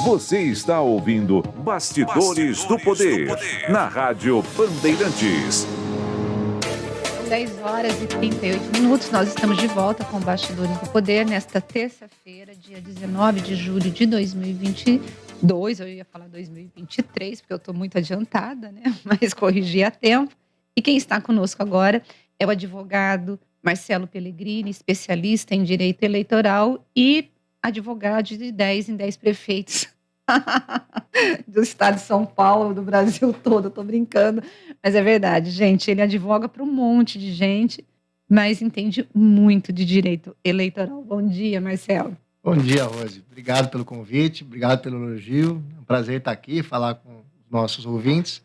Você está ouvindo Bastidores do Poder, na Rádio Bandeirantes. 10 horas e 38 minutos, nós estamos de volta com Bastidores do Poder nesta terça-feira, dia 19 de julho de 2022, eu ia falar 2023, porque eu estou muito adiantada, né? Mas corrigi a tempo. E quem está conosco agora é o advogado Marcelo Pellegrini, especialista em direito eleitoral e advogado de 10 em 10 prefeitos do estado de São Paulo, do Brasil todo. Eu tô brincando, mas é verdade, gente. Ele advoga para um monte de gente, mas entende muito de direito eleitoral. Bom dia, Marcelo. Bom dia, Rose. Obrigado pelo convite, obrigado pelo elogio. É um prazer estar aqui, falar com os nossos ouvintes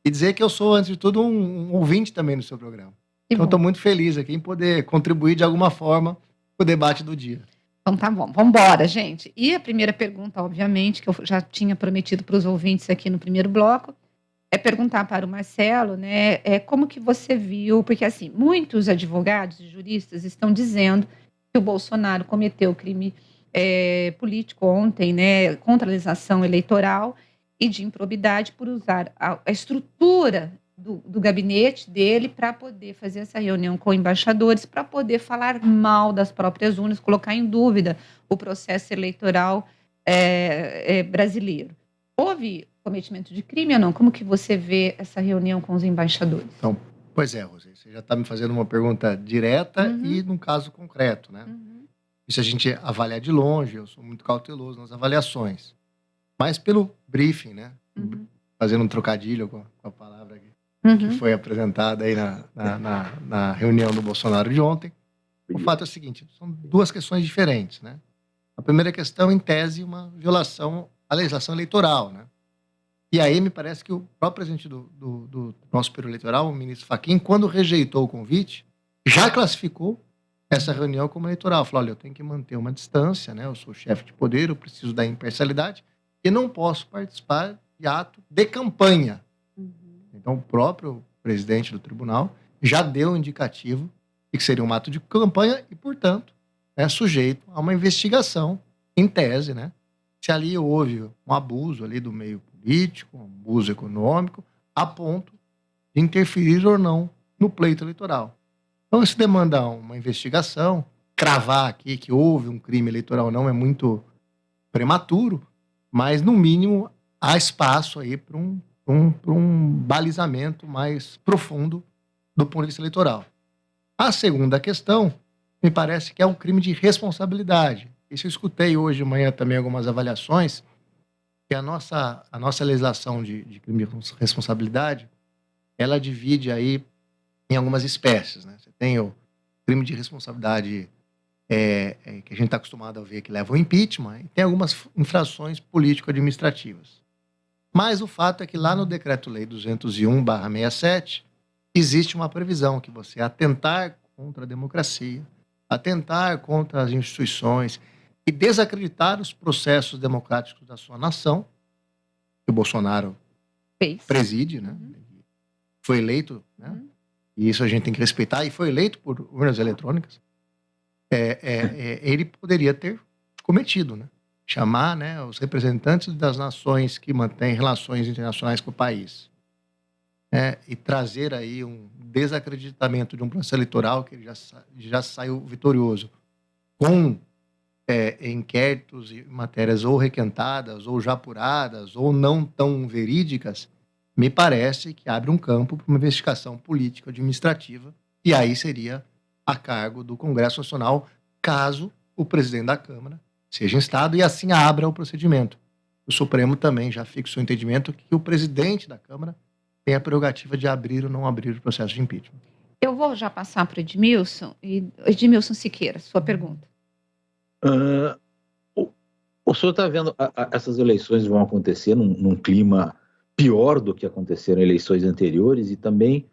e dizer que eu sou, antes de tudo, um ouvinte também do seu programa. Então, estou muito feliz aqui em poder contribuir de alguma forma para o debate do dia. Então tá bom, vamos embora, gente. E a primeira pergunta, obviamente, que eu já tinha prometido para os ouvintes aqui no primeiro bloco, é perguntar para o Marcelo, né, como que você viu, porque assim, muitos advogados e juristas estão dizendo que o Bolsonaro cometeu crime político ontem, né, contra a legislação eleitoral e de improbidade por usar a estrutura do gabinete dele para poder fazer essa reunião com embaixadores, para poder falar mal das próprias urnas, colocar em dúvida o processo eleitoral brasileiro. Houve cometimento de crime ou não? Como que você vê essa reunião com os embaixadores? Então, pois é, Rosê, você já está me fazendo uma pergunta direta e num caso concreto, né? Isso a gente avaliar de longe, eu sou muito cauteloso nas avaliações. Mas pelo briefing, né? Fazendo um trocadilho com a palavra aqui, que foi apresentada aí na reunião do Bolsonaro de ontem. O fato é o seguinte, são duas questões diferentes, né? A primeira questão, em tese, uma violação à legislação eleitoral, né? E aí me parece que o próprio presidente do nosso Superior Eleitoral, o ministro Fachin, quando rejeitou o convite, já classificou essa reunião como eleitoral. Falou, olha, eu tenho que manter uma distância, né? Eu sou chefe de poder, eu preciso da imparcialidade e não posso participar de ato de campanha. Então, o próprio presidente do tribunal já deu um indicativo de que seria um ato de campanha e, portanto, é sujeito a uma investigação, em tese, né? Se ali houve um abuso ali do meio político, um abuso econômico, a ponto de interferir ou não no pleito eleitoral. Então, isso demanda uma investigação. Cravar aqui que houve um crime eleitoral não é muito prematuro, mas, no mínimo, há espaço aí para um balizamento mais profundo do ponto de vista eleitoral. A segunda questão, me parece que é um crime de responsabilidade. Isso eu escutei hoje de manhã também algumas avaliações, que a nossa legislação de crime de responsabilidade, ela divide aí em algumas espécies, né? Você tem o crime de responsabilidade que a gente está acostumado a ver que leva ao impeachment, e tem algumas infrações político-administrativas. Mas o fato é que lá no Decreto-Lei 201/67 existe uma previsão que você atentar contra a democracia, atentar contra as instituições e desacreditar os processos democráticos da sua nação, que o Bolsonaro preside, né? Foi eleito, né? E isso a gente tem que respeitar, e foi eleito por urnas eletrônicas, ele poderia ter cometido, né? Chamar, né, os representantes das nações que mantêm relações internacionais com o país, e trazer aí um desacreditamento de um processo eleitoral que ele já saiu vitorioso, com inquéritos e matérias ou requentadas, ou já apuradas, ou não tão verídicas, me parece que abre um campo para uma investigação política administrativa, e aí seria a cargo do Congresso Nacional, caso o presidente da Câmara seja instado e assim abra o procedimento. O Supremo também já fixou o entendimento que o presidente da Câmara tem a prerrogativa de abrir ou não abrir o processo de impeachment. Eu vou já passar para o Edmilson. Edmilson Siqueira, sua pergunta. O senhor está vendo essas eleições vão acontecer num clima pior do que aconteceram em eleições anteriores, e também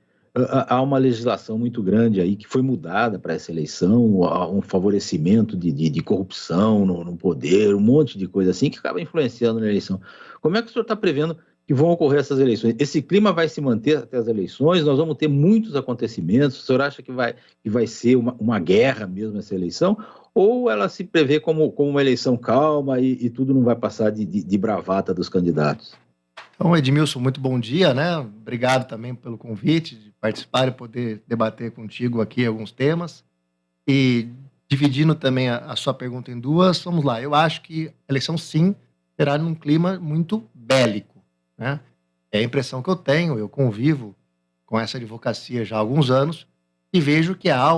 há uma legislação muito grande aí que foi mudada para essa eleição, há um favorecimento de corrupção no poder, um monte de coisa assim que acaba influenciando na eleição. Como é que o senhor está prevendo que vão ocorrer essas eleições. Esse clima vai se manter até as eleições, nós vamos ter muitos acontecimentos. O senhor acha que vai ser uma guerra mesmo essa eleição? Ou ela se prevê como uma eleição calma e tudo não vai passar de bravata dos candidatos? Então, Edmilson, muito bom dia, né? Obrigado também pelo convite de participar e poder debater contigo aqui alguns temas. E dividindo também a sua pergunta em duas, vamos lá. Eu acho que a eleição, sim, será num clima muito bélico, né? É a impressão que eu tenho, eu convivo com essa advocacia já há alguns anos e vejo que há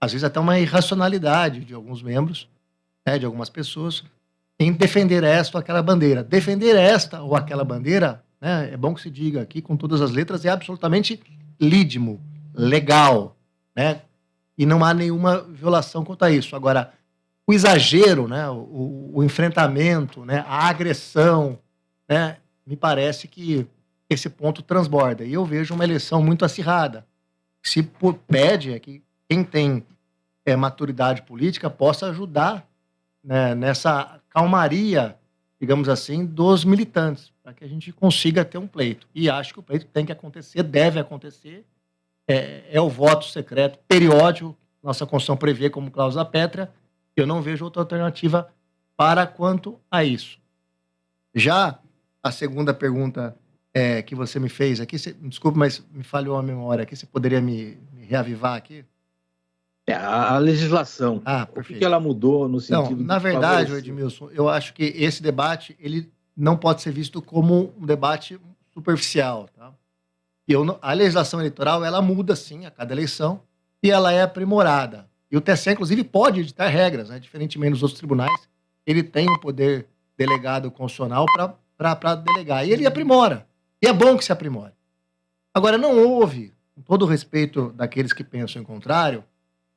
às vezes até uma irracionalidade de alguns membros, né, de algumas pessoas, em defender esta ou aquela bandeira. Defender esta ou aquela bandeira, né, é bom que se diga aqui com todas as letras, é absolutamente lídimo, legal, né? E não há nenhuma violação quanto a isso. Agora, o exagero, né, o enfrentamento, né, a agressão, né, me parece que esse ponto transborda. E eu vejo uma eleição muito acirrada. Se pede é que quem tem maturidade política possa ajudar, né, nessa calmaria, digamos assim, dos militantes, para que a gente consiga ter um pleito. E acho que o pleito tem que acontecer, deve acontecer. É o voto secreto periódico, nossa Constituição prevê como cláusula pétrea. Eu não vejo outra alternativa para quanto a isso. Já a segunda pergunta que você me fez aqui, desculpe, mas me falhou a memória aqui, você poderia me reavivar aqui? A legislação. O que ela mudou no sentido... Então, na verdade, Edmilson, eu acho que esse debate ele não pode ser visto como um debate superficial. Tá? A legislação eleitoral ela muda, sim, a cada eleição, e ela é aprimorada. E o TSE, inclusive, pode editar regras, né? Diferentemente dos outros tribunais, ele tem um poder delegado constitucional para delegar. E ele aprimora. E é bom que se aprimore. Agora, não houve, com todo o respeito daqueles que pensam em contrário,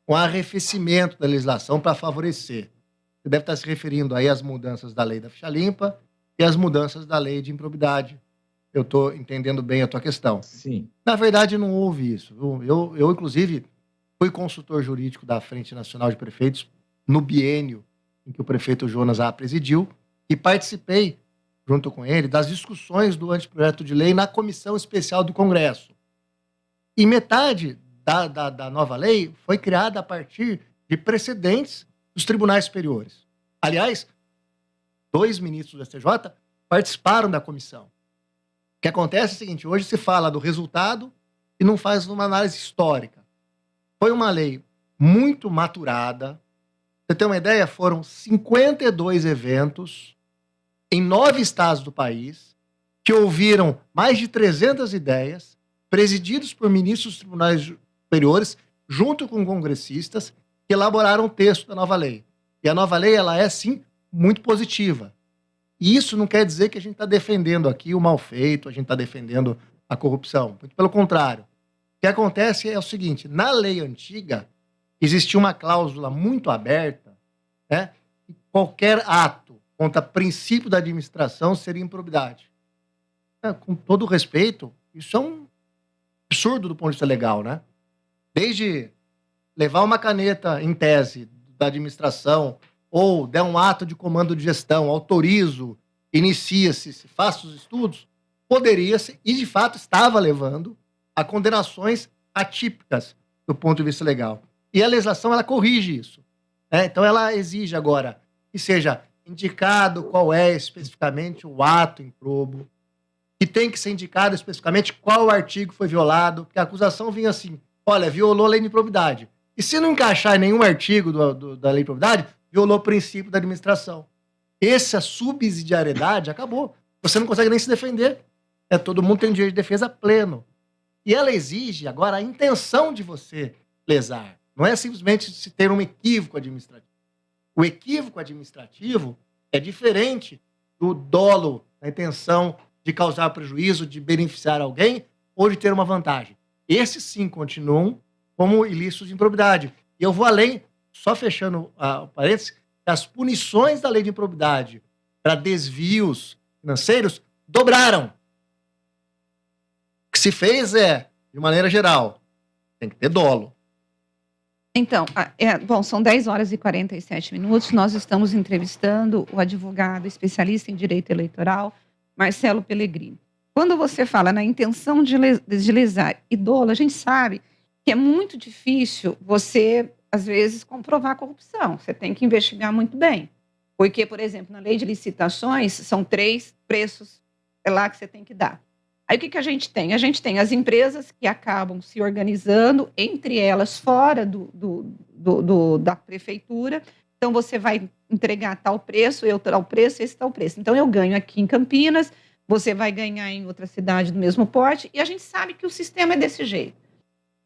um arrefecimento da legislação para favorecer. Você deve estar se referindo aí às mudanças da lei da ficha limpa e às mudanças da lei de improbidade. Eu estou entendendo bem a tua questão. Sim. Na verdade, não houve isso. Eu inclusive, fui consultor jurídico da Frente Nacional de Prefeitos no biênio em que o prefeito Jonas A. presidiu e participei, junto com ele, das discussões do anteprojeto de lei na Comissão Especial do Congresso. E metade da nova lei foi criada a partir de precedentes dos tribunais superiores. Aliás, 2 ministros do STJ participaram da comissão. O que acontece é o seguinte, hoje se fala do resultado e não faz uma análise histórica. Foi uma lei muito maturada. Pra você ter uma ideia, foram 52 eventos em 9 estados do país que ouviram mais de 300 ideias, presididos por ministros dos tribunais superiores, junto com congressistas, que elaboraram o texto da nova lei. E a nova lei, ela é, sim, muito positiva. E isso não quer dizer que a gente está defendendo aqui o mal feito, a gente está defendendo a corrupção. Muito pelo contrário. O que acontece é o seguinte, na lei antiga, existia uma cláusula muito aberta, né, que qualquer ato contra princípio da administração seria improbidade. Com todo o respeito, isso é um absurdo do ponto de vista legal, né? Desde levar uma caneta em tese da administração ou der um ato de comando de gestão, autorizo, inicia-se, se faça os estudos, poderia-se, e de fato estava levando a condenações atípicas do ponto de vista legal. E a legislação, ela corrige isso. Né? Então, ela exige agora que seja indicado qual é especificamente o ato improbo, que tem que ser indicado especificamente qual artigo foi violado, porque a acusação vinha assim, olha, violou a lei de improbidade. E se não encaixar em nenhum artigo da lei de improbidade, violou o princípio da administração. Essa subsidiariedade acabou. Você não consegue nem se defender. Todo mundo tem direito de defesa pleno. E ela exige agora a intenção de você lesar. Não é simplesmente se ter um equívoco administrativo. O equívoco administrativo é diferente do dolo, da intenção de causar prejuízo, de beneficiar alguém ou de ter uma vantagem. Esses sim continuam como ilícitos de improbidade. E eu vou além, só fechando o parênteses, as punições da lei de improbidade para desvios financeiros dobraram. O que se fez de maneira geral, tem que ter dolo. Então, bom, são 10 horas e 47 minutos. Nós estamos entrevistando o advogado especialista em direito eleitoral, Marcelo Pellegrini. Quando você fala na intenção de lesar e dolo, a gente sabe que é muito difícil você, às vezes, comprovar a corrupção. Você tem que investigar muito bem. Porque, por exemplo, na lei de licitações, são 3 preços lá que você tem que dar. Aí o que a gente tem? A gente tem as empresas que acabam se organizando, entre elas, fora da prefeitura. Então, você vai entregar tal preço, eu tal preço, esse tal preço. Então, eu ganho aqui em Campinas, você vai ganhar em outra cidade do mesmo porte, e a gente sabe que o sistema é desse jeito.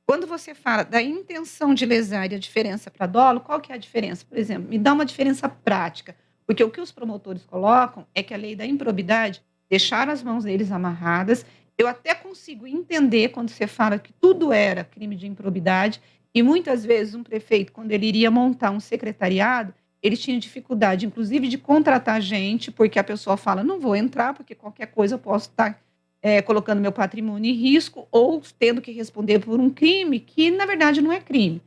Quando você fala da intenção de lesar e a diferença para dolo, qual que é a diferença? Por exemplo, me dá uma diferença prática, porque o que os promotores colocam é que a lei da improbidade deixar as mãos deles amarradas. Eu até consigo entender quando você fala que tudo era crime de improbidade, e muitas vezes um prefeito, quando ele iria montar um secretariado, ele tinha dificuldade, inclusive, de contratar gente, porque a pessoa fala, não vou entrar, porque qualquer coisa eu posso estar colocando meu patrimônio em risco, ou tendo que responder por um crime que, na verdade, não é crime.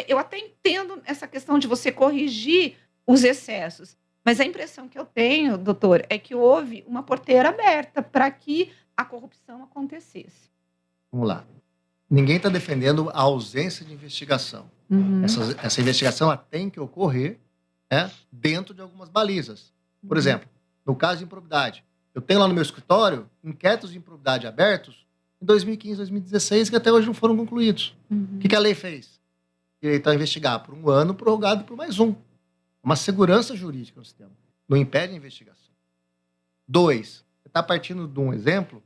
Eu até entendo essa questão de você corrigir os excessos, mas a impressão que eu tenho, doutor, é que houve uma porteira aberta para que a corrupção acontecesse. Vamos lá. Ninguém está defendendo a ausência de investigação. Uhum. Essa investigação ela tem que ocorrer, né, dentro de algumas balizas. Por exemplo, no caso de improbidade, eu tenho lá no meu escritório inquéritos de improbidade abertos em 2015, 2016, que até hoje não foram concluídos. O que a lei fez? Direito a investigar por 1 ano, prorrogado por mais 1. Uma segurança jurídica no sistema. Não impede a investigação. 2, você está partindo de um exemplo,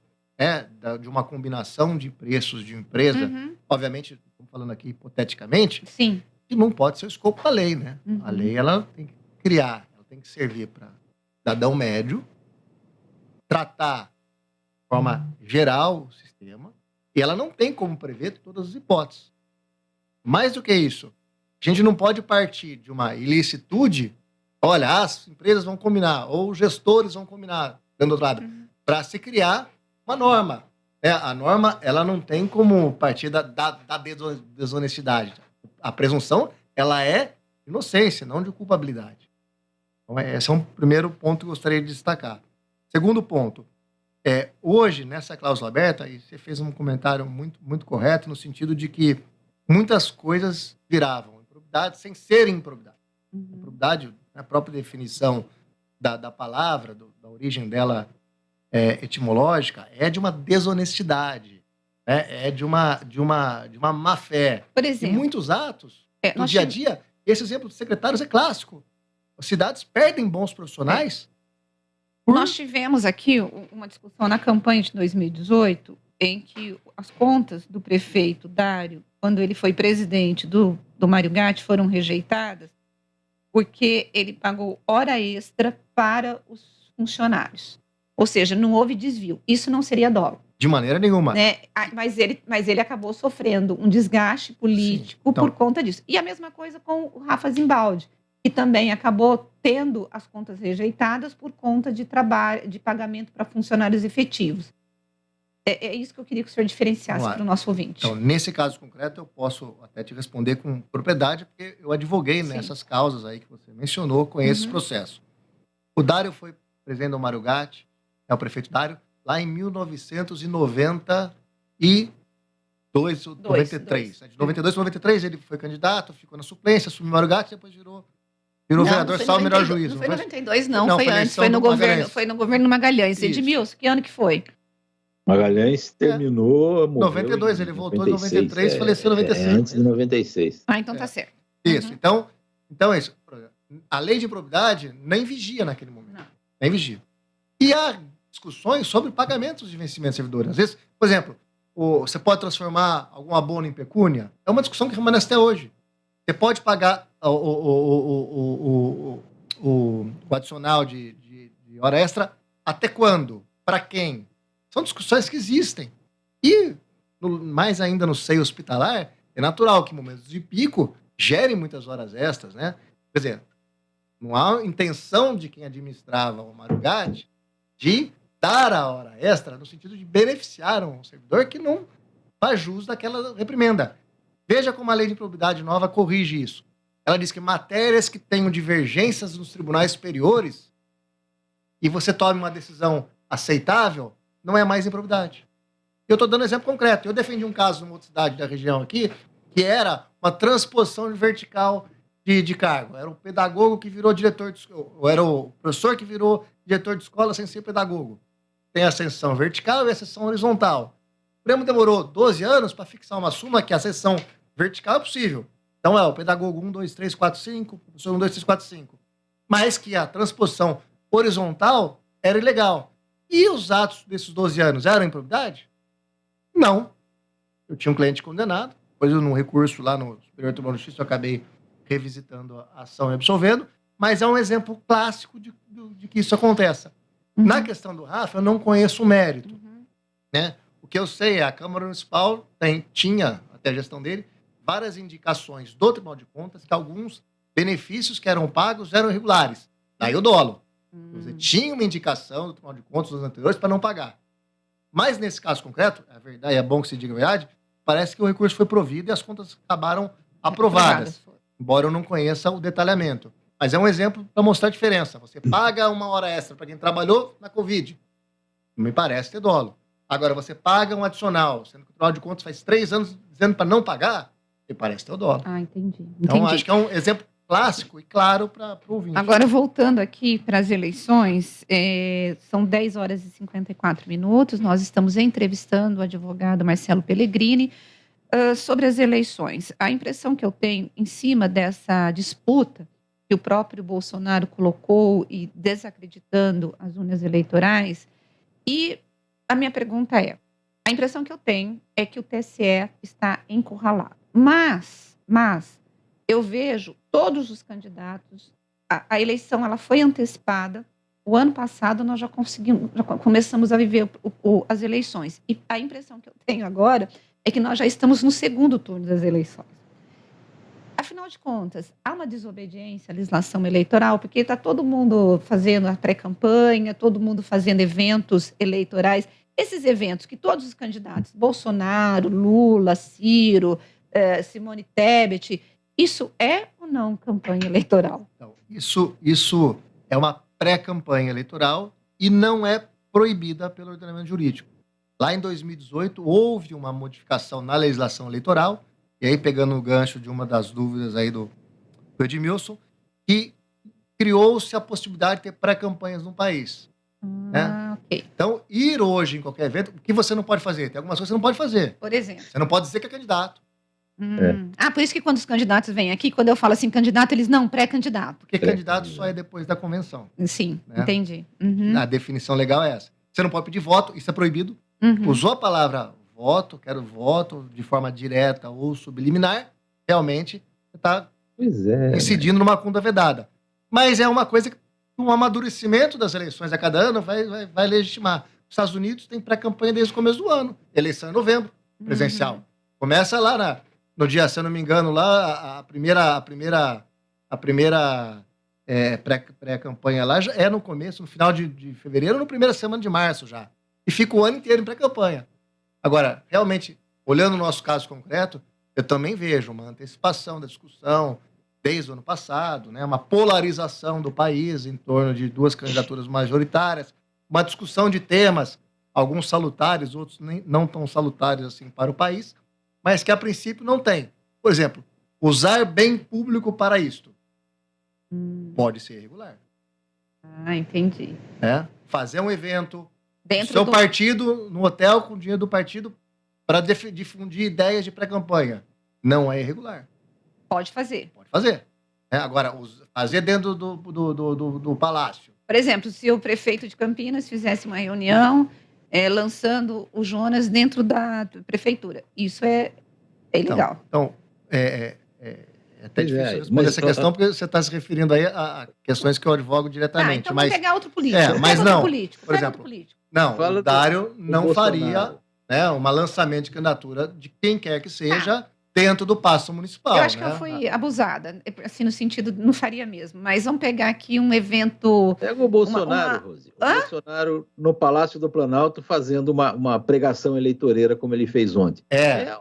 de uma combinação de preços de uma empresa, obviamente, estamos falando aqui hipoteticamente, sim, que não pode ser o escopo da lei, né? A lei, ela tem que criar, ela tem que servir para cidadão médio, tratar de forma geral o sistema, e ela não tem como prever todas as hipóteses. Mais do que isso, a gente não pode partir de uma ilicitude, olha, as empresas vão combinar, ou os gestores vão combinar, do outro lado, para se criar uma norma. A norma, ela não tem como partir da desonestidade. A presunção, ela é inocência, não de culpabilidade. Então, esse é um primeiro ponto que eu gostaria de destacar. Segundo ponto, hoje, nessa cláusula aberta, e você fez um comentário muito, muito correto, no sentido de que muitas coisas viravam improbidade sem serem improbidade. Improbidade, a própria definição da palavra, da origem dela etimológica, é de uma desonestidade, é de uma má-fé. Por exemplo, e muitos atos do dia a dia, esse exemplo dos secretários é clássico. As cidades perdem bons profissionais. Nós tivemos aqui uma discussão na campanha de 2018, em que as contas do prefeito Dário, quando ele foi presidente do Mário Gatti, foram rejeitadas, porque ele pagou hora extra para os funcionários. Ou seja, não houve desvio. Isso não seria dolo. De maneira nenhuma. Né? Mas ele acabou sofrendo um desgaste político por conta disso. E a mesma coisa com o Rafa Zimbaldi, que também acabou tendo as contas rejeitadas por conta de pagamento para funcionários efetivos. É isso que eu queria que o senhor diferenciasse para o nosso ouvinte. Então, nesse caso concreto, eu posso até te responder com propriedade, porque eu advoguei nessas causas aí que você mencionou, conheço esse processo. O Dário foi presidente do Mário Gatti, o prefeito Dário, lá em 1992 ou 93. De 92 a 93 ele foi candidato, ficou na suplência, assumiu o Mário Gatti, depois virou vereador, salvo o melhor juízo. Não foi em 92, não, foi antes, foi no governo Magalhães. Edmilson, que ano que foi? Magalhães terminou, morreu 92, ele voltou em 93, faleceu em 96. Antes de 96. Então tá certo. Isso, então é isso. A lei de improbidade nem vigia naquele momento. Não. Nem vigia. E há discussões sobre pagamentos de vencimentos de servidores. Às vezes, por exemplo, você pode transformar algum abono em pecúnia? É uma discussão que permanece até hoje. Você pode pagar o adicional de hora extra até quando? Para quem? São discussões que existem. E, mais ainda no seio hospitalar, é natural que momentos de pico gerem muitas horas extras, né? Quer dizer, não há intenção de quem administrava o Mário Gatti de dar a hora extra no sentido de beneficiar um servidor que não faz jus daquela reprimenda. Veja como a lei de improbidade nova corrige isso. Ela diz que matérias que tenham divergências nos tribunais superiores e você tome uma decisão aceitável, não é mais improbidade. Eu estou dando exemplo concreto. Eu defendi um caso numa outra cidade da região aqui, que era uma transposição vertical de cargo. Era o pedagogo que virou diretor de escola, ou era o professor que virou diretor de escola sem ser pedagogo. Tem a ascensão vertical e a ascensão horizontal. O Supremo demorou 12 anos para fixar uma súmula que a ascensão vertical é possível. Então o pedagogo 1, 2, 3, 4, 5, professor 1, 2, 3, 4, 5. Mas que a transposição horizontal era ilegal. E os atos desses 12 anos eram improbidade? Não. Eu tinha um cliente condenado, depois num recurso lá no Superior Tribunal de Justiça eu acabei revisitando a ação e absolvendo, mas é um exemplo clássico de que isso aconteça. Na questão do Rafa, eu não conheço o mérito. Né? O que eu sei é a Câmara Municipal tinha, até a gestão dele, várias indicações do Tribunal de Contas que alguns benefícios que eram pagos eram irregulares. Daí o dolo. Você tinha uma indicação do Tribunal de Contas dos anteriores para não pagar. Mas nesse caso concreto, é verdade, é bom que se diga a verdade, parece que o recurso foi provido e as contas acabaram aprovadas. Embora eu não conheça o detalhamento. Mas é um exemplo para mostrar a diferença. Você paga uma hora extra para quem trabalhou na Covid. Não me parece ter dolo. Agora, você paga um adicional, sendo que o Tribunal de Contas faz 3 anos dizendo para não pagar, me parece ter dolo. Entendi. Então, acho que é um exemplo clássico e claro para o ouvinte. Agora, voltando aqui para as eleições, são 10 horas e 54 minutos. Nós estamos entrevistando o advogado Marcelo Pellegrini sobre as eleições. A impressão que eu tenho em cima dessa disputa que o próprio Bolsonaro colocou e desacreditando as urnas eleitorais, e a minha pergunta é, a impressão que eu tenho é que o TSE está encurralado. Mas eu vejo todos os candidatos, a eleição ela foi antecipada, o ano passado nós já começamos a viver as eleições. E a impressão que eu tenho agora é que nós já estamos no segundo turno das eleições. Afinal de contas, há uma desobediência à legislação eleitoral, porque está todo mundo fazendo a pré-campanha, todo mundo fazendo eventos eleitorais. Esses eventos que todos os candidatos, Bolsonaro, Lula, Ciro, Simone Tebet, isso é ou não campanha eleitoral? Então, isso é uma pré-campanha eleitoral e não é proibida pelo ordenamento jurídico. Lá em 2018, houve uma modificação na legislação eleitoral, e aí pegando o gancho de uma das dúvidas aí do Edmilson, que criou-se a possibilidade de ter pré-campanhas no país. Né? Okay. Então, ir hoje em qualquer evento, o que você não pode fazer? Tem algumas coisas que você não pode fazer. Por exemplo? Você não pode dizer que é candidato. Por isso que quando os candidatos vêm aqui, quando eu falo assim, candidato, eles não, pré-candidato. Porque candidato só é depois da convenção. Sim, né? Entendi. A definição legal é essa. Você não pode pedir voto, isso é proibido. Usou a palavra voto, quero voto, de forma direta ou subliminar, realmente você está incidindo numa conduta vedada. Mas é uma coisa que um amadurecimento das eleições a cada ano vai legitimar. Os Estados Unidos tem pré-campanha desde o começo do ano. Eleição em novembro, presencial. Começa lá no dia, se eu não me engano, lá a primeira pré-campanha lá já é no começo, no final de fevereiro, ou na primeira semana de março já. E fica o ano inteiro em pré-campanha. Agora, realmente, olhando o nosso caso concreto, eu também vejo uma antecipação da discussão desde o ano passado, né? Uma polarização do país em torno de 2 candidaturas majoritárias, uma discussão de temas, alguns salutares, outros não tão salutares assim para o país, mas que a princípio não tem. Por exemplo, usar bem público para isto pode ser irregular. Entendi. Fazer um evento dentro seu partido, no hotel, com o dinheiro do partido, para difundir ideias de pré-campanha. Não é irregular. Pode fazer. Pode fazer. Agora, fazer dentro do palácio. Por exemplo, se o prefeito de Campinas fizesse uma reunião lançando o Jonas dentro da prefeitura, isso é ilegal. Então, é até difícil responder essa questão, porque você está se referindo aí a questões que eu advogo diretamente. Então vamos pegar outro político. Mas não, por exemplo, não, o Dário não faria um lançamento de candidatura de quem quer que seja dentro do paço municipal. Eu acho que ela foi abusada, assim, no sentido, não faria mesmo. Mas vamos pegar aqui um evento... Pega o Bolsonaro, Rose. O Bolsonaro no Palácio do Planalto fazendo uma pregação eleitoreira como ele fez ontem.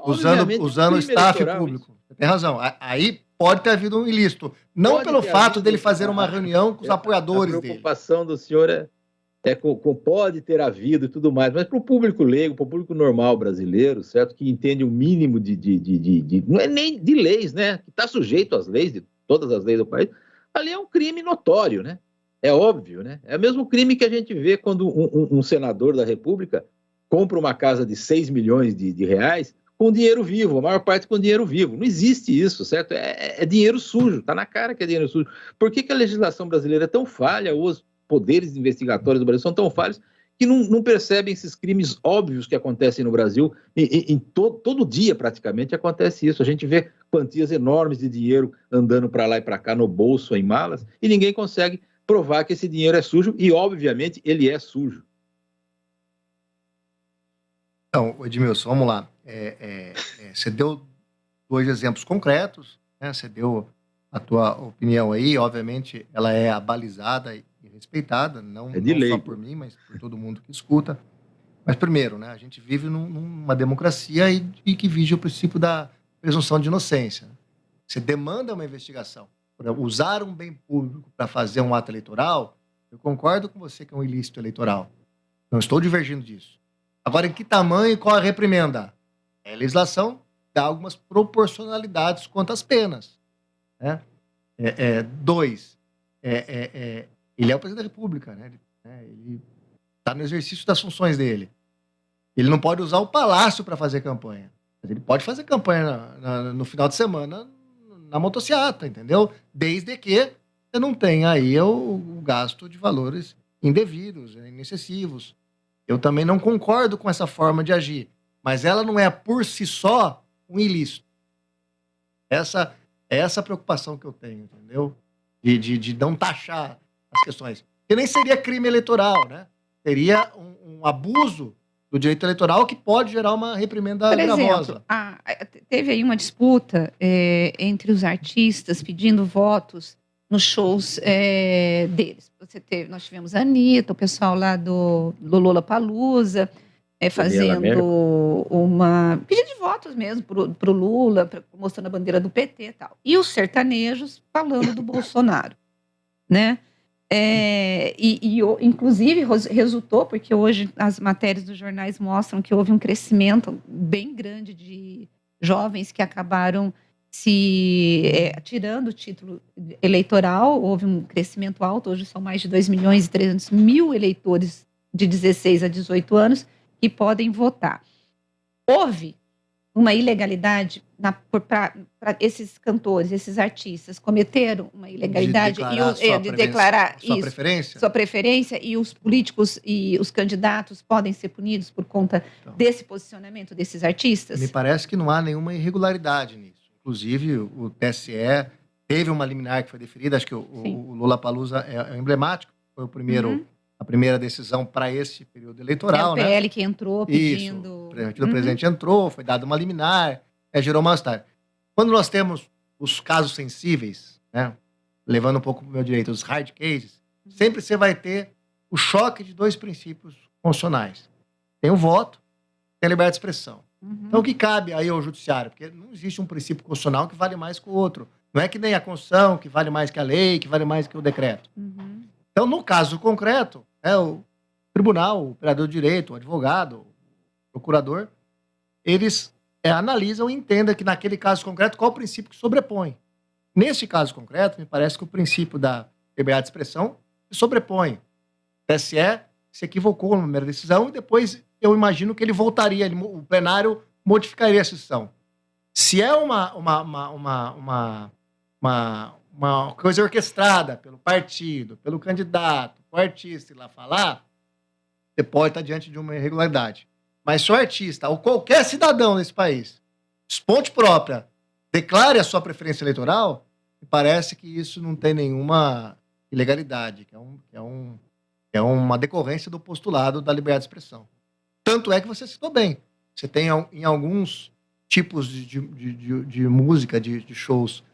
Usando o staff público. Você tem razão. Aí pode ter havido um ilícito. Não pelo fato dele fazer uma reunião com os apoiadores dele. A preocupação do senhor é... pode ter havido e tudo mais, mas para o público leigo, para o público normal brasileiro, certo, que entende o mínimo não é nem de leis, né, que está sujeito às leis, de todas as leis do país, ali é um crime notório, né, é óbvio, né, é o mesmo crime que a gente vê quando um senador da República compra uma casa de 6 milhões de reais com dinheiro vivo, a maior parte com dinheiro vivo. Não existe isso, certo? É dinheiro sujo, está na cara que é dinheiro sujo. Por que a legislação brasileira é tão falha, ou os poderes investigatórios do Brasil são tão falhos, que não percebem esses crimes óbvios que acontecem no Brasil? Todo dia, praticamente, acontece isso. A gente vê quantias enormes de dinheiro andando para lá e para cá no bolso, em malas, e ninguém consegue provar que esse dinheiro é sujo, e, obviamente, ele é sujo. Então, Edmilson, vamos lá. Você deu 2 exemplos concretos, né? Você deu a tua opinião aí, obviamente ela é abalizada e respeitada, não só por mim, mas por todo mundo que escuta. Mas primeiro, né, a gente vive numa democracia e que vige o princípio da presunção de inocência. Você demanda uma investigação. Usar um bem público para fazer um ato eleitoral, eu concordo com você que é um ilícito eleitoral. Não estou divergindo disso. Agora, em que tamanho e qual a reprimenda? A legislação dá algumas proporcionalidades quanto às penas. Né? 2, ele é o presidente da República, né? Ele está no exercício das funções dele. Ele não pode usar o palácio para fazer campanha. Mas ele pode fazer campanha no final de semana na motociata, entendeu? Desde que você não tenha aí o gasto de valores indevidos, inexcessivos. Eu também não concordo com essa forma de agir, mas ela não é por si só um ilícito. Essa é essa preocupação que eu tenho, entendeu? De não taxar as questões. Que nem seria crime eleitoral, né? Seria um abuso do direito eleitoral que pode gerar uma reprimenda gravosa. Teve aí uma disputa entre os artistas pedindo votos nos shows deles. Nós tivemos a Anitta, o pessoal lá do Lollapalooza, fazendo pedido de votos mesmo para o Lula, mostrando a bandeira do PT e tal. E os sertanejos falando do Bolsonaro, né? Inclusive, resultou, porque hoje as matérias dos jornais mostram que houve um crescimento bem grande de jovens que acabaram tirando o título eleitoral. Houve um crescimento alto, hoje são mais de 2.300.000 eleitores de 16 a 18 anos que podem votar. Houve uma ilegalidade para esses cantores, esses artistas cometeram uma ilegalidade de declarar sua preferência, e os políticos e os candidatos podem ser punidos por conta desse posicionamento desses artistas? Me parece que não há nenhuma irregularidade nisso. Inclusive, o TSE teve uma liminar que foi deferida, acho que o Lollapalooza é emblemático, foi a primeira decisão para esse período eleitoral. O PL, né? Que entrou pedindo... Isso, o presidente entrou, foi dada uma liminar, gerou mal-estar. Quando nós temos os casos sensíveis, né, levando um pouco para o meu direito, os hard cases, sempre você vai ter o choque de 2 princípios constitucionais. Tem o voto, tem a liberdade de expressão. Então, o que cabe aí ao judiciário? Porque não existe um princípio constitucional que vale mais que o outro. Não é que nem a Constituição, que vale mais que a lei, que vale mais que o decreto. Então, no caso concreto, o tribunal, o operador de direito, o advogado, o procurador, eles analisam e entendem que naquele caso concreto qual o princípio que sobrepõe. Nesse caso concreto, me parece que o princípio da liberdade de expressão se sobrepõe. O TSE se equivocou na primeira decisão e depois eu imagino que ele voltaria, o plenário modificaria a decisão. Se é uma coisa orquestrada pelo partido, pelo candidato, o artista ir lá falar, você pode estar diante de uma irregularidade. Mas se o artista ou qualquer cidadão desse país, esponte própria, declare a sua preferência eleitoral, me parece que isso não tem nenhuma ilegalidade, que é uma decorrência do postulado da liberdade de expressão. Tanto é que você citou bem. Você tem em alguns tipos de música, de shows,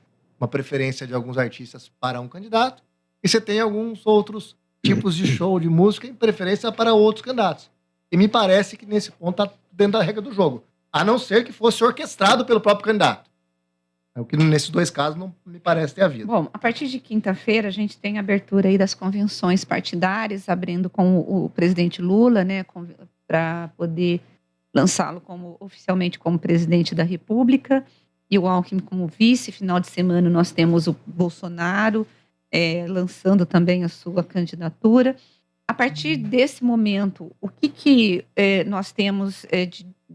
uma preferência de alguns artistas para um candidato, e você tem alguns outros tipos de show de música em preferência para outros candidatos. E me parece que nesse ponto está dentro da regra do jogo, a não ser que fosse orquestrado pelo próprio candidato. O que nesses 2 casos não me parece ter havido. Bom, a partir de quinta-feira a gente tem a abertura aí das convenções partidárias, abrindo com o presidente Lula, né, para poder lançá-lo oficialmente como presidente da República, e o Alckmin como vice. Final de semana nós temos o Bolsonaro lançando também a sua candidatura. A partir desse momento, o que nós temos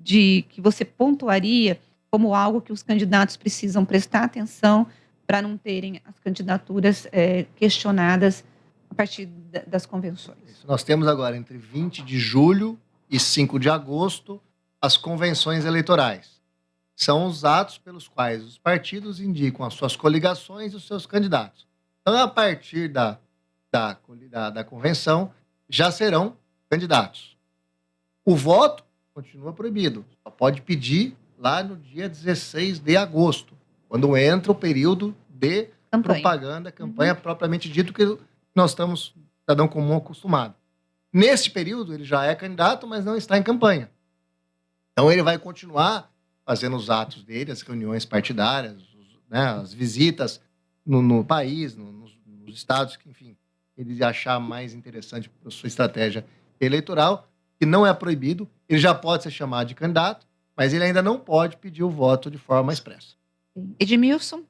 que você pontuaria como algo que os candidatos precisam prestar atenção para não terem as candidaturas questionadas a partir das convenções? Nós temos agora, entre 20 de julho e 5 de agosto, as convenções eleitorais. São os atos pelos quais os partidos indicam as suas coligações e os seus candidatos. Então, a partir da convenção, já serão candidatos. O voto continua proibido. Só pode pedir lá no dia 16 de agosto, quando entra o período de campanha propriamente dito, que nós estamos, cidadão comum, acostumado. Nesse período, ele já é candidato, mas não está em campanha. Então, ele vai continuar fazendo os atos dele, as reuniões partidárias, as visitas no país, nos estados, que, enfim, ele achar mais interessante para a sua estratégia eleitoral, que não é proibido. Ele já pode ser chamado de candidato, mas ele ainda não pode pedir o voto de forma expressa. Edmilson?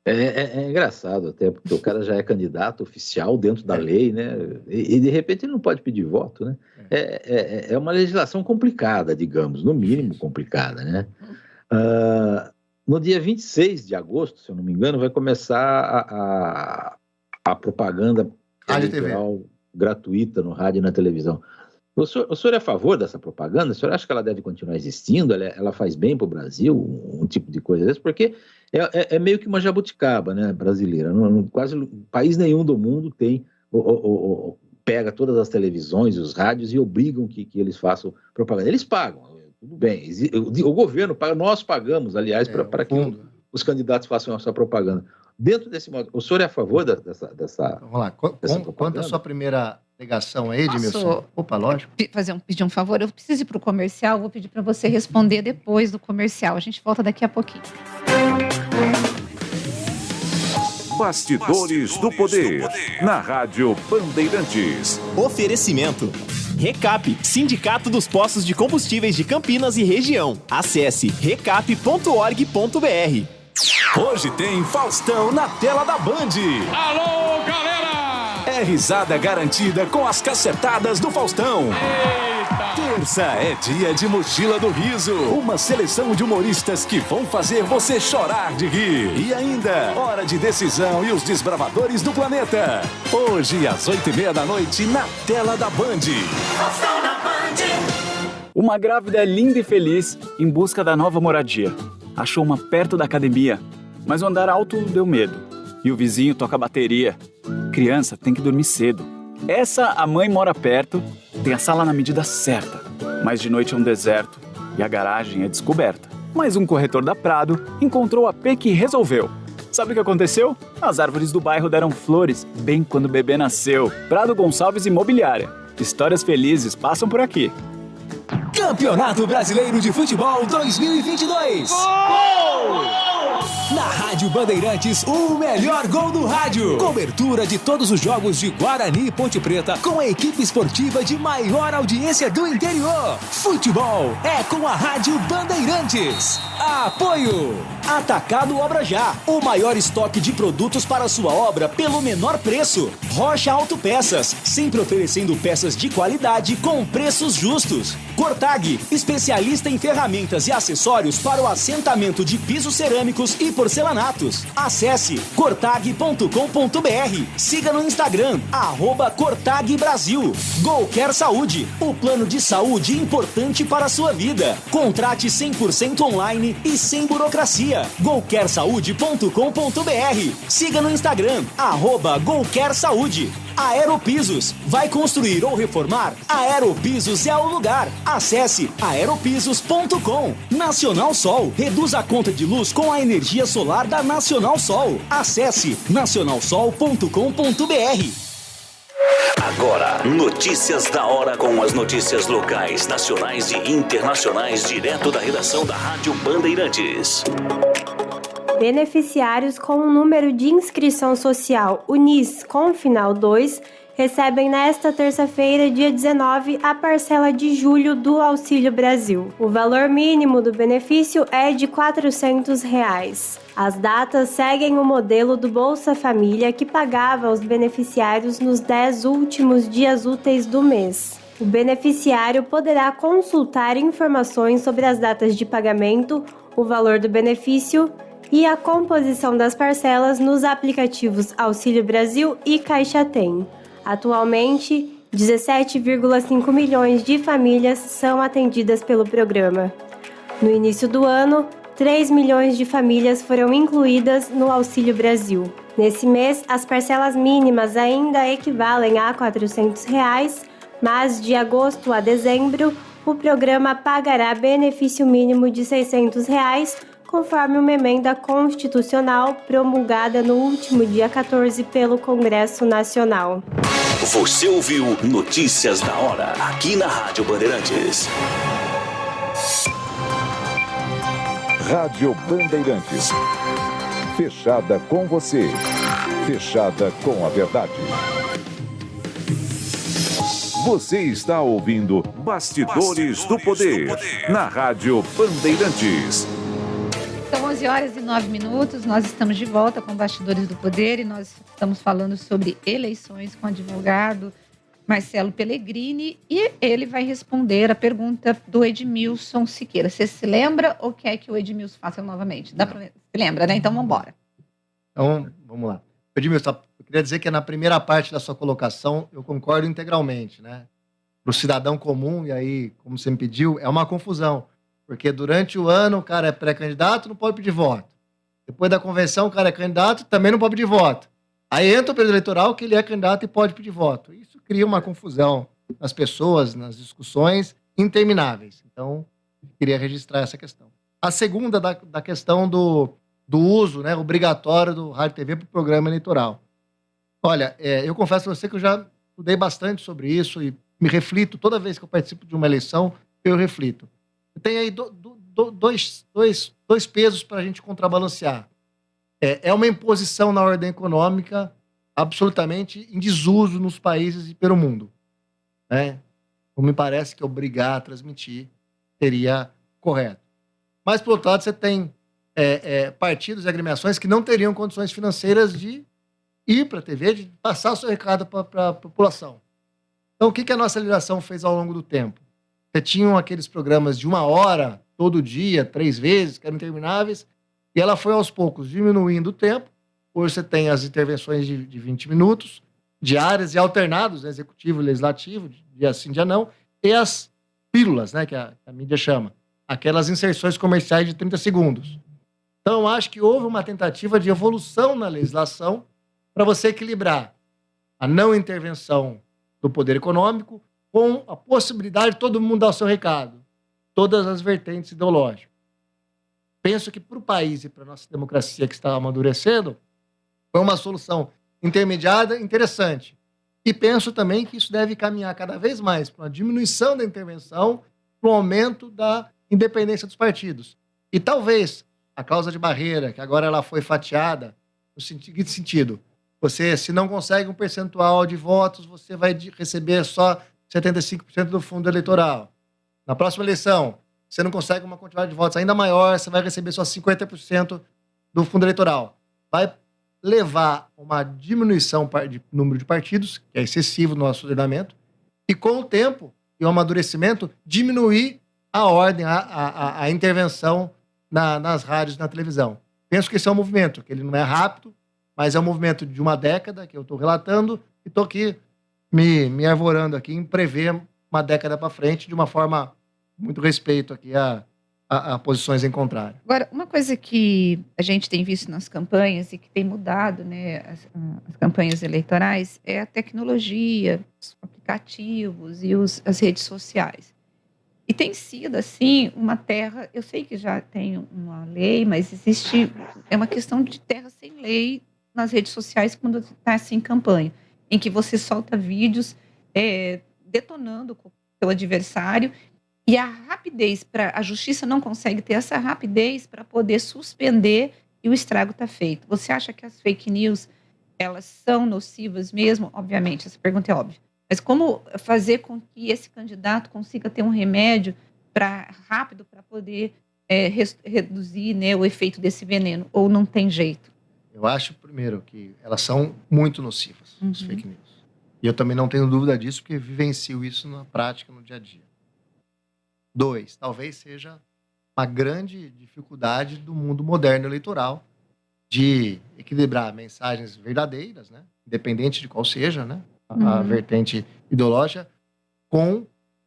É engraçado até, porque o cara já é candidato oficial dentro da lei, né? E de repente ele não pode pedir voto, né? É uma legislação complicada, digamos, no mínimo complicada, né? No dia 26 de agosto, se eu não me engano, vai começar a propaganda eleitoral gratuita no rádio e na televisão. O senhor é a favor dessa propaganda? O senhor acha que ela deve continuar existindo? Ela faz bem para o Brasil, um tipo de coisa dessa? Porque é meio que uma jabuticaba, né, brasileira. Quase país nenhum do mundo pega todas as televisões, os rádios e obrigam que eles façam propaganda. Eles pagam, tudo bem. O governo paga, nós pagamos, aliás, para que os candidatos façam essa propaganda. Dentro desse modo, o senhor é a favor dessa Vamos lá. Quanto à sua primeira alegação aí, Edmilson? Opa, lógico. Pedir um favor? Eu preciso ir para o comercial, vou pedir para você responder depois do comercial. A gente volta daqui a pouquinho. Bastidores do Poder, na Rádio Bandeirantes. Oferecimento. Recap, Sindicato dos Postos de Combustíveis de Campinas e Região. Acesse recap.org.br. Hoje tem Faustão na tela da Band. Alô, galera! É risada garantida com as cacetadas do Faustão. Eita! Terça é dia de Mochila do Riso. Uma seleção de humoristas que vão fazer você chorar de rir. E ainda, Hora de Decisão e os Desbravadores do Planeta. Hoje, às 20h30 na tela da Band. Faustão na Band. Uma grávida é linda e feliz em busca da nova moradia. Achou uma perto da academia, mas o andar alto deu medo. E o vizinho toca bateria. Criança tem que dormir cedo. Essa, a mãe mora perto, tem a sala na medida certa. Mas de noite é um deserto e a garagem é descoberta. Mas um corretor da Prado encontrou a AP que resolveu. Sabe o que aconteceu? As árvores do bairro deram flores bem quando o bebê nasceu. Prado Gonçalves Imobiliária. Histórias felizes passam por aqui. Campeonato Brasileiro de Futebol 2022. Gol! Na Rádio Bandeirantes, o melhor gol do rádio. Cobertura de todos os jogos de Guarani e Ponte Preta com a equipe esportiva de maior audiência do interior. Futebol é com a Rádio Bandeirantes. Apoio. Atacado Obra Já. O maior estoque de produtos para sua obra pelo menor preço. Rocha Autopeças. Sempre oferecendo peças de qualidade com preços justos. Cortag. Especialista em ferramentas e acessórios para o assentamento de pisos cerâmicos e porcelanatos. Acesse cortag.com.br. Siga no Instagram, @CortagBrasil. Golquer Saúde. O plano de saúde importante para a sua vida. Contrate 100% online e sem burocracia. golquersaude.com.br. Siga no Instagram, @Golquer Saúde. Aeropisos. Vai construir ou reformar? Aeropisos é o lugar. Acesse aeropisos.com. Nacional Sol. Reduz a conta de luz com a energia solar da Nacional Sol. Acesse nacionalsol.com.br. Agora, notícias da hora com as notícias locais, nacionais e internacionais, direto da redação da Rádio Bandeirantes. Beneficiários com o número de inscrição social UNIS com final 2 recebem nesta terça-feira, dia 19, a parcela de julho do Auxílio Brasil. O valor mínimo do benefício é de R$ 400. As datas seguem o modelo do Bolsa Família, que pagava aos beneficiários nos 10 últimos dias úteis do mês. O beneficiário poderá consultar informações sobre as datas de pagamento, o valor do benefício e a composição das parcelas nos aplicativos Auxílio Brasil e Caixa Tem. Atualmente, 17,5 milhões de famílias são atendidas pelo programa. No início do ano, 3 milhões de famílias foram incluídas no Auxílio Brasil. Nesse mês, as parcelas mínimas ainda equivalem a R$ 400, mas de agosto a dezembro, o programa pagará benefício mínimo de R$ 600, conforme uma emenda constitucional promulgada no último dia 14 pelo Congresso Nacional. Você ouviu Notícias da Hora, aqui na Rádio Bandeirantes. Rádio Bandeirantes. Fechada com você. Fechada com a verdade. Você está ouvindo Bastidores do Poder, na Rádio Bandeirantes. São 11h09, nós estamos de volta com Bastidores do Poder e nós estamos falando sobre eleições com o advogado Marcelo Pellegrini e ele vai responder a pergunta do Edmilson Siqueira. Você se lembra ou quer que o Edmilson faça novamente? Se lembra, né? Então vamos embora. Então, vamos lá. Edmilson, eu queria dizer que na primeira parte da sua colocação eu concordo integralmente, né? Para o cidadão comum, e aí, como você me pediu, é uma confusão. Porque durante o ano o cara é pré-candidato, não pode pedir voto. Depois da convenção o cara é candidato, também não pode pedir voto. Aí entra o período eleitoral que ele é candidato e pode pedir voto. Isso cria uma confusão nas pessoas, nas discussões intermináveis. Então, queria registrar essa questão. A segunda da questão do uso, né, obrigatório do rádio e TV para o programa eleitoral. Olha, eu confesso a você que eu já estudei bastante sobre isso e me reflito, toda vez que eu participo de uma eleição, eu reflito. Tem aí dois pesos para a gente contrabalancear. É uma imposição na ordem econômica absolutamente em desuso nos países e pelo mundo. Né? Não me parece que obrigar a transmitir seria correto. Mas, por outro lado, você tem partidos e agremiações que não teriam condições financeiras de ir para a TV, de passar o seu recado para a população. Então, o que a nossa legislação fez ao longo do tempo? Você tinha aqueles programas de 1 hora, todo dia, 3 vezes, que eram intermináveis, e ela foi aos poucos diminuindo o tempo. Hoje você tem as intervenções de 20 minutos, diárias e alternados, né, executivo e legislativo, dia sim, dia não, e as pílulas, né, que a mídia chama, aquelas inserções comerciais de 30 segundos. Então, eu acho que houve uma tentativa de evolução na legislação para você equilibrar a não intervenção do poder econômico com a possibilidade de todo mundo dar o seu recado, todas as vertentes ideológicas. Penso que para o país e para a nossa democracia que está amadurecendo, foi uma solução intermediada interessante. E penso também que isso deve caminhar cada vez mais para uma diminuição da intervenção, para um aumento da independência dos partidos. E talvez a cláusula de barreira, que agora ela foi fatiada, no seguinte sentido: você, se não consegue um percentual de votos, você vai receber só 75% do fundo eleitoral. Na próxima eleição, você não consegue uma quantidade de votos ainda maior, você vai receber só 50% do fundo eleitoral. Vai levar uma diminuição de número de partidos, que é excessivo no nosso ordenamento, e com o tempo e o amadurecimento, diminuir a ordem, a intervenção nas rádios e na televisão. Penso que esse é um movimento, que ele não é rápido, mas é um movimento de uma década, que eu estou relatando, e estou aqui me arvorando aqui em prever uma década para frente, de uma forma muito respeito aqui a posições em contrário. Agora, uma coisa que a gente tem visto nas campanhas e que tem mudado, né, as campanhas eleitorais é a tecnologia, os aplicativos e as redes sociais. E tem sido, assim, uma terra... Eu sei que já tem uma lei, mas é uma questão de terra sem lei nas redes sociais quando está assim em campanha, em que você solta vídeos detonando o seu adversário. E a rapidez a justiça não consegue ter essa rapidez para poder suspender e o estrago está feito. Você acha que as fake news, elas são nocivas mesmo? Obviamente, essa pergunta é óbvia. Mas como fazer com que esse candidato consiga ter um remédio rápido para poder reduzir, né, o efeito desse veneno? Ou não tem jeito? Eu acho, primeiro, que elas são muito nocivas, as fake news. E eu também não tenho dúvida disso, porque vivencio isso na prática, no dia a dia. 2, talvez seja uma grande dificuldade do mundo moderno eleitoral de equilibrar mensagens verdadeiras, né, independente de qual seja, né, a vertente ideológica, com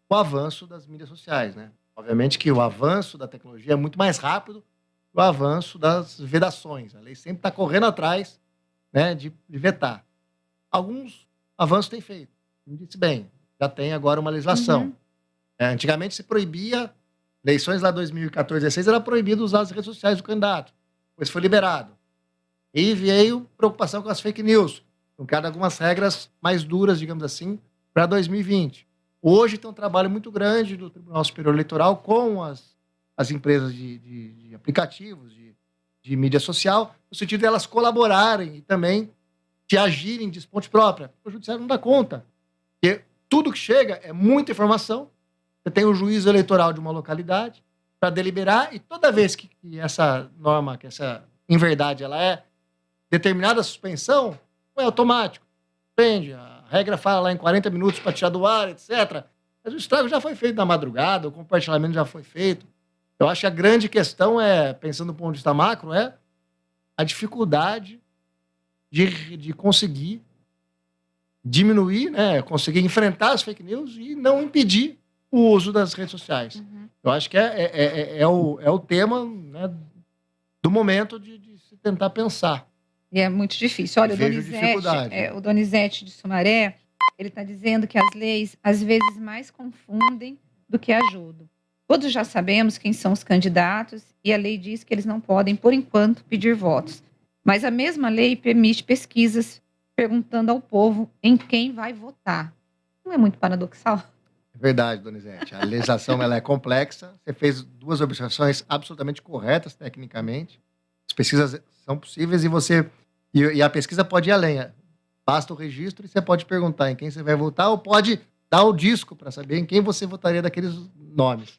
o avanço das mídias sociais, né? Obviamente que o avanço da tecnologia é muito mais rápido que o avanço das vedações. A lei sempre está correndo atrás, né, de vetar. Alguns avanços tem feito. Me disse bem, já tem agora uma legislação. Antigamente se proibia, eleições lá 2014, 2016, era proibido usar as redes sociais do candidato. Depois foi liberado. E veio preocupação com as fake news. Então, criaram algumas regras mais duras, digamos assim, para 2020. Hoje tem um trabalho muito grande do Tribunal Superior Eleitoral com as empresas de aplicativos, de mídia social, no sentido de elas colaborarem e também de agirem de esponte própria. O judiciário não dá conta. Porque tudo que chega é muita informação. Você tem o juízo eleitoral de uma localidade para deliberar, e toda vez que essa norma, que essa inverdade, ela é determinada a suspensão, não é automático. Prende, a regra fala lá em 40 minutos para tirar do ar, etc. Mas o estrago já foi feito na madrugada, o compartilhamento já foi feito. Eu acho que a grande questão pensando do ponto de vista macro, é a dificuldade de conseguir diminuir, né, conseguir enfrentar as fake news e não impedir o uso das redes sociais. Eu acho que é o tema, né, do momento de se tentar pensar. E é muito difícil. Olha, o Donizete de Sumaré, ele está dizendo que as leis, às vezes, mais confundem do que ajudam. Todos já sabemos quem são os candidatos e a lei diz que eles não podem, por enquanto, pedir votos. Mas a mesma lei permite pesquisas perguntando ao povo em quem vai votar. Não é muito paradoxal? É verdade, Donizete. A legislação ela é complexa. Você fez 2 observações absolutamente corretas, tecnicamente. As pesquisas são possíveis e a pesquisa pode ir além. Basta o registro e você pode perguntar em quem você vai votar ou pode dar o disco para saber em quem você votaria daqueles nomes.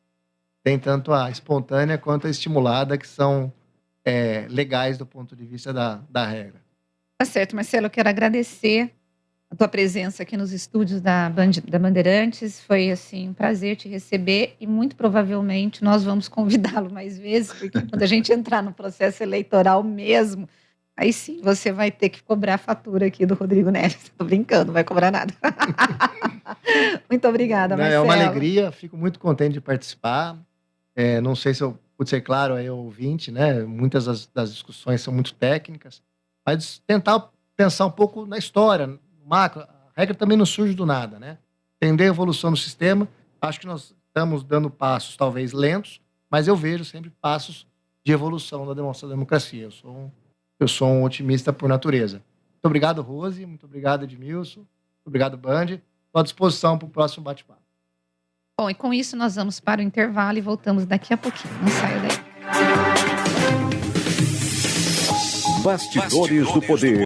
Tem tanto a espontânea quanto a estimulada, que são legais do ponto de vista da regra. Tá certo, Marcelo. Eu quero agradecer a tua presença aqui nos estúdios da Bandeirantes. Foi, assim, um prazer te receber e muito provavelmente nós vamos convidá-lo mais vezes, porque quando a gente entrar no processo eleitoral mesmo, aí sim você vai ter que cobrar a fatura aqui do Rodrigo Neves. Tô brincando, não vai cobrar nada. Muito obrigada, Marcelo. É uma alegria, fico muito contente de participar. Não sei se eu pude ser claro aí ao ouvinte, né? Muitas das discussões são muito técnicas, mas tentar pensar um pouco na história, no macro. A regra também não surge do nada, né? Entender a evolução do sistema. Acho que nós estamos dando passos talvez lentos, mas eu vejo sempre passos de evolução da democracia. Eu sou um otimista por natureza. Muito obrigado, Rose. Muito obrigado, Edmilson. Muito obrigado, Band. Estou à disposição para o próximo bate-papo. Bom, e com isso nós vamos para o intervalo e voltamos daqui a pouquinho. Não saia daí. Bastidores do Poder.